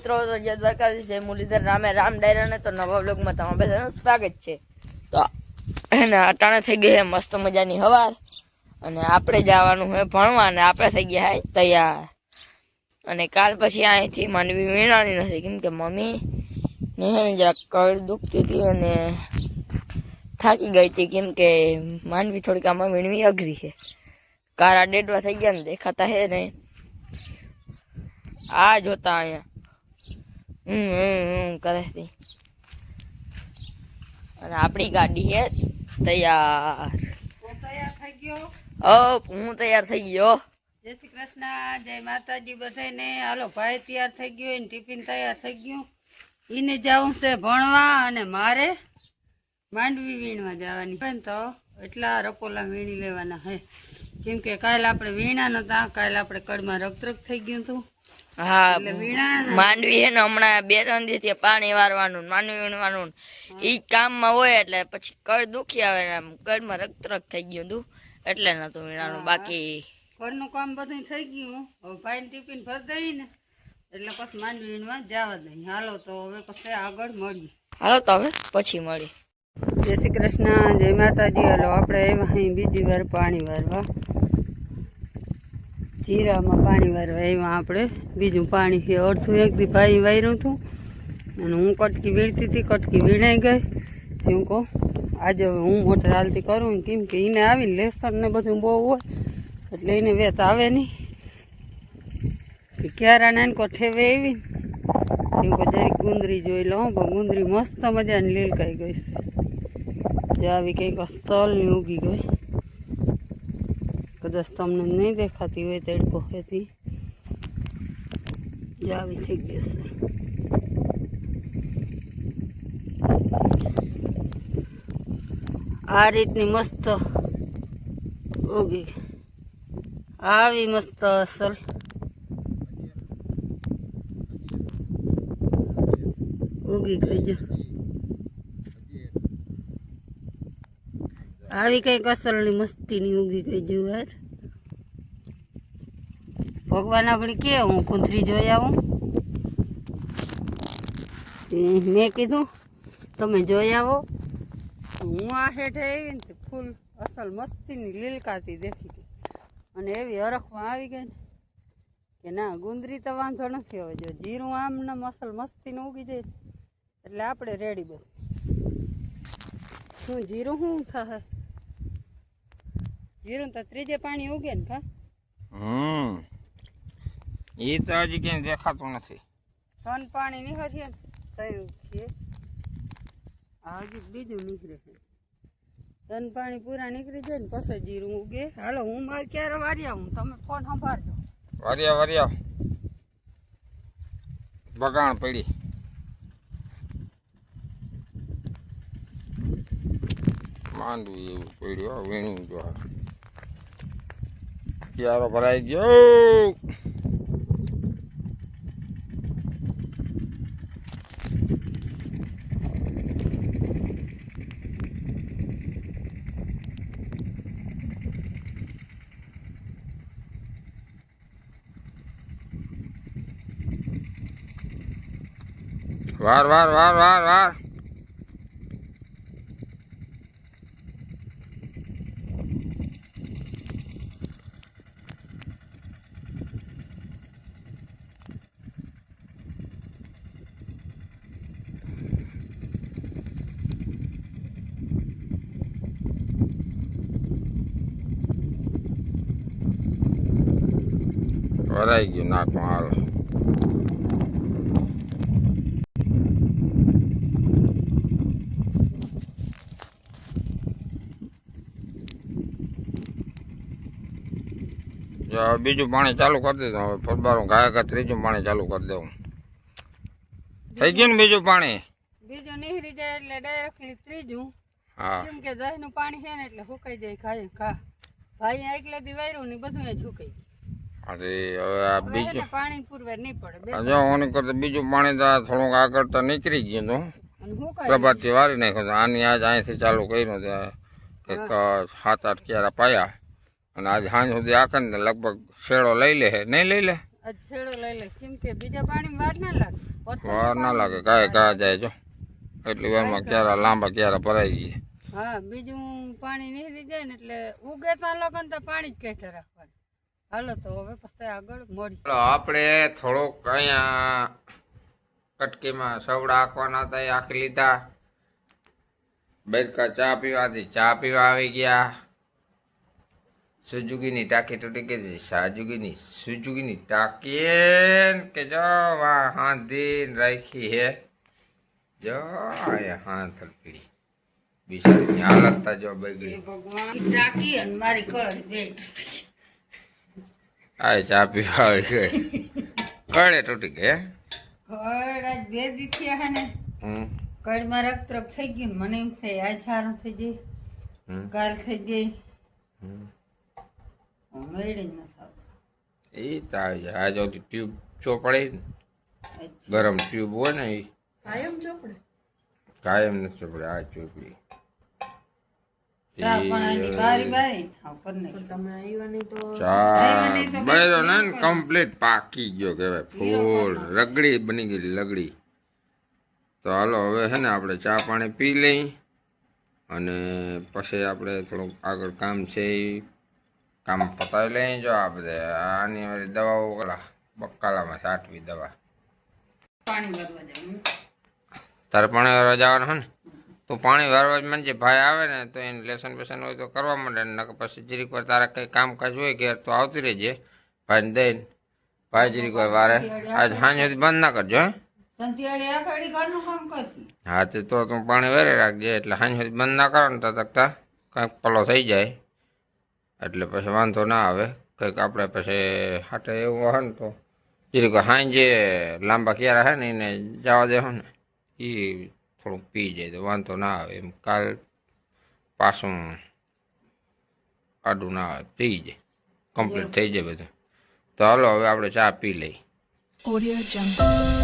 મિત્રો, તો જય દ્વારકાધીશ, જય મુરલીધર રામે રામ ડાયરાને તો નવા બ્લોગમાં તમારા બધાનું સ્વાગત છે। તો એને અટાણે થઈ ગઈ છે મસ્ત મજાની હવાર અને આપણે જવાનું છે ભણવા અને આપણે થઈ ગયા છે તૈયાર। અને કાલ પછી અહીંથી માંડવી વીણાની નથી કેમ કે મમ્મી ને જરાક કળ દુખતી હતી અને થાકી ગઈ હતી કેમ કે માંડવી થોડીક આમાં વીણવી અઘરી છે। કારા ડેડવા થઈ ગયા ને દેખાતા હે ને આ જોતા અહીંયા કરે છે અને આપણી ગાડી છે તૈયાર। હું તૈયાર થઈ ગયો। જય શ્રી કૃષ્ણ, જય માતાજી બધાને। હાલો ભાઈ તૈયાર થઈ ગયો, ટિફિન તૈયાર થઈ ગયું, એને જવું છે ભણવા અને મારે માંડવી વીણવા જવાની છે તો એટલા રપોલા વીણી લેવાના હે કેમ કે કાલે આપણે વીણા નતા, કાલે આપણે કડમાં રક્તરક થઈ ગયું હતું। હા માંડવી છે ને હમણાં 2-3 દિવસથી પાણી વારવાનું માંડવી વીણવાનું ઈ કામમાં હોય એટલે પછી કળ દુખી આવે ને કળમાં રક્તરક થઈ ગયું હતું એટલે નતું વીણાનું। બાકી ઘરનું કામ બધું થઈ ગયું, હવે ભાઈને ટિફિન ભરી દઈ ને એટલે પછી માંડવી વીણવા જવા દઈ। હાલો તો હવે પછી આગળ મળીએ। હાલો તો હવે પછી મળી। જય શ્રી કૃષ્ણ, જય માતાજી। હાલો આપણે એમાં અહીં બીજી વાર પાણી વારવા જીરામાં પાણી વારવા એમાં આપણે બીજું પાણી છે અડધું એક દી ભાઈ વાર્યું હતું અને હું કટકી વીણતી હતી, કટકી વીણાઈ ગઈ। હું કહું આજે હવે હું મોટર હાલતી કરું કેમ કે એને આવીને લેસન ને બધું બહુ હોય એટલે એને વેત આવે નહીં કે ક્યારા નાનકો ઠેવે એવી કેમ કે જરીક ગુંદરી જોઈ લઉં પણ ગુંદરી મસ્ત મજાની લીલકાઈ ગઈ છે જે આવી કંઈક અસ્તલની ઉગી ગઈ, કદાચ તમને નહીં દેખાતી હોય તડકો હતી જે આવી થઈ ગઈ છે। આ રીતની મસ્ત ઉગી આવી મસ્ત અસલ ઉગી ગઈ જો આવી કઈક અસલની મસ્તીની ઉગી ગઈ જો યાર। ભગવાન આગળ કે હું કુંથરી જોઈ આવું, મેં કીધું તમે જોઈ આવો। હું આ હેઠે આવી ને ફૂલ અસલ મસ્તીની લીલકાતી દેખી ગઈ અને એવી હરખમાં આવી ગઈ ને કે ના ગુંદરી તો વાંધો નથી। હવે જો જીરું આમ ને અસલ મસ્તીનું ઉગી જાય એટલે આપણે રેડી બધું। શું જીરું શું થાય? જીરું તો ત્રીજે પાણી ઉગે ને કા? એ તો હજી ક્યાંય દેખાતું નથી। ત્રણ પાણી નીકળીએ ને તયું છીએ આ હજી બીજું નીકળે છે। ત્રણ પાણી પૂરા નીકળી જાય ને પછી જીરું ઉગે। હાલો હું મારે ક્યારે વારી આવું, તમે ફોન સંભાળજો। વાર્યા બગાણ પડી માંડવી એવું પડ્યું વીણું જો ક્યારો ભરાઈ ગયો। વાર વાર વાર વાર વાર ભરાઈ ગયું નાકમાં। હાલ બીજું પાણી ચાલુ કરી દીધું, હવે ફરબારું ગાયકા ત્રીજું પાણી ચાલુ કરી દઉં। થઈ ગયું ને બીજું પાણી? બીજું નીકળી જાય એટલે ડાયરેક્ટલી ત્રીજું। હા કેમ કે દહીંનું પાણી છે ને એટલે સુકાઈ જાય ખાય ખા ભાઈ એકલે દી વાર્યું ને બધું સુકાઈ ગયું। અરે હવે આ બીજું પાણી પૂરવા નહીં પડે। જો હું કરતા બીજું પાણી તો થોડુંક આગળ તો નીકળી ગયું હતું, પ્રભાતથી વારી નાખ્યું હતું। આની આજ અહીંથી ચાલુ કર્યું કંઈક 7-8 ક્યારા પાયા અને આજ સાંજ સુધી આખે ને લગભગ શેડો લઈ લે નહીં લઈ લે આજ છેડો લઈ લે કેમ કે બીજા પાણીમાં વાર ના લાગે વાર ના લાગે કાંઈ કા જાય જો એટલી વારમાં ક્યારા લાંબા ક્યારા ભરાઈ ગઈ. હા બીજું પાણી નીકળી જાય ને એટલે ઉગે ત્યાં લગન તો પાણી જ કેઠે રાખવાનું. હાલો તો હવે પછી આગળ મળી. ચાલો આપણે થોડુંક અહીંયા કટકીમાં સવડા આંકવાના હતા એ આંકી લીધા. બેરકા ચા પીવાથી ચા પીવા આવી ગયા. સુજુગીની ટાંકી તૂટી ગઈ હતી. સુજુગીની ટાંકી કે જો હાંધીને રાખી હે જો અહીંયા હાથ પીડી બિચારીની હાલત તા જો બગડી. ભગવાન ટાંકી અને મારી ઘર બે આ ચા પીવા આવી ગઈ કડે તૂટી ગઈ હે? ઘર આજ બે દી થયા હે ને હમ કડમાં રક્તરપ થઈ ગયું મને એમ થાય આજ સારું થઈ જાય હમ કાલ થઈ જાય હમ. મેળે જ ન થતું. એ તાળી જાય આ જો ટ્યુબ ચોપડે ને ગરમ ટ્યુબ હોય ને એ કાયમ ચોપડે કાયમ નથી ચોપડે આ ચોપડી. ચા પણ આની બારી બારી હા પર નહીં ચા બળ્યો ને કમ્પ્લીટ પાકી ગયો કહેવાય ફૂલ રગડી બની ગઈ લગડી. તો હાલો હવે છે ને આપણે ચા પાણી પી લઈ અને પછી આપણે થોડુંક આગળ કામ છે એ કામ પતાવી લઈ. જો આ બધે આની વાળી દવાઓ ઓલા બકાલામાં સાટવી દવા. પાણી ભરવા જવાનું તારે પાણી વારવા જવાનું હે ને તું પાણી વારવા જ મને જે ભાઈ આવે ને તો એને લેસન બેસન હોય તો કરવા માંડે ને પછી જરીક વાર તારા કંઈ કામકાજ હોય ઘેર તો આવતી રહેજે ભાઈને દઈને. ભાઈ જરીક વાર વારે આજ સાંજ સુધી બંધ ના કરજો હે. સંતિયાળી આખાડી ઘરનું કામ કરતી હા તે તો તું પાણી વેરી રાખજે એટલે સાંજ સુધી બંધ ના કરો ને તો તકતા કંઈક પલો થઈ જાય એટલે પછી વાંધો ના આવે. કંઈક આપણે પછી હાટે એવું હોય ને તો જરીક સાંજે લાંબા ક્યારા છે ને એને જવા દેવો ને એ થોડુંક પી જાય તો વાંધો ના આવે. એમ કાલ પાછું આડું ના આવે પી જાય કમ્પ્લીટ થઈ જાય બધું. તો હાલો હવે આપણે ચા પી લઈ. Audio Jungle.